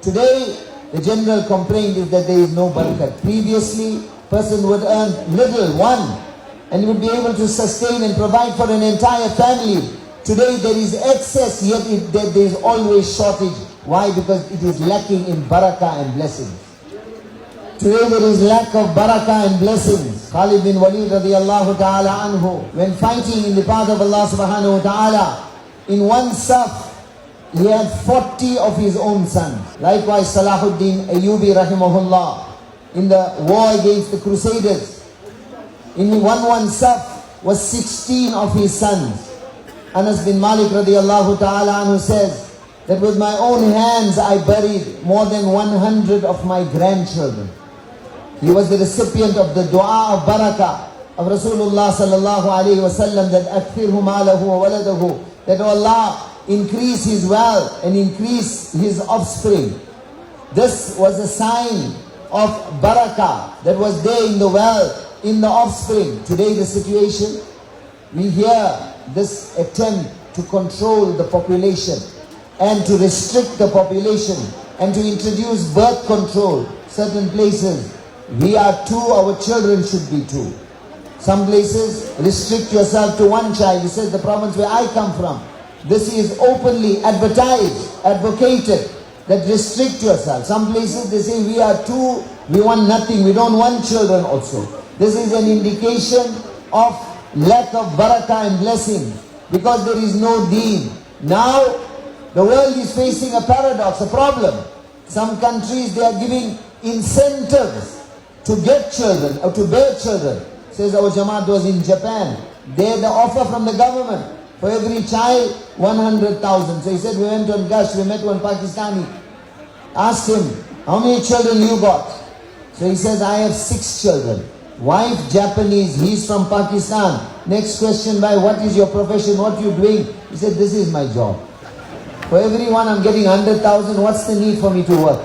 Today, the general complaint is that there is no barakat. Previously, person would earn little, one, and would be able to sustain and provide for an entire family. Today there is excess, yet there is always shortage. Why? Because it is lacking in barakah and blessings. Today there is lack of barakah and blessings. Khalid bin Walid radiallahu ta'ala anhu, when fighting in the path of Allah subhanahu wa ta'ala, in one saf, he had 40 of his own sons. Likewise, Salahuddin Ayyubi rahimahullah, in the war against the Crusaders, in one saf was 16 of his sons. Anas bin Malik radiallahu ta'ala anhu says that with my own hands I buried more than 100 of my grandchildren. He was the recipient of the dua of barakah of Rasulullah sallallahu alayhi wa sallam, that akthirhu malahu wa waladahu, that Allah increase his wealth and increase his offspring. This was a sign of barakah that was there in the wealth, in the offspring. Today the situation, we hear this attempt to control the population and to restrict the population and to introduce birth control. Certain places, we are two, our children should be two. Some places, restrict yourself to one child. He says the province where I come from, this is openly advertised, advocated, that restrict yourself. Some places they say we are two, we want nothing, we don't want children also. This is an indication of lack of barakah and blessing, because there is no deen. Now, the world is facing a paradox, a problem. Some countries, they are giving incentives to get children or to bear children. Says our Jamaat was in Japan. There the offer from the government, for every child, 100,000. So he said, we went on Gush, we met one Pakistani. Asked him, how many children you got? So he says, I have 6 children. Wife Japanese, he's from Pakistan. Next question, what is your profession, what are you doing? He said, this is my job. For everyone I'm getting 100,000, what's the need for me to work?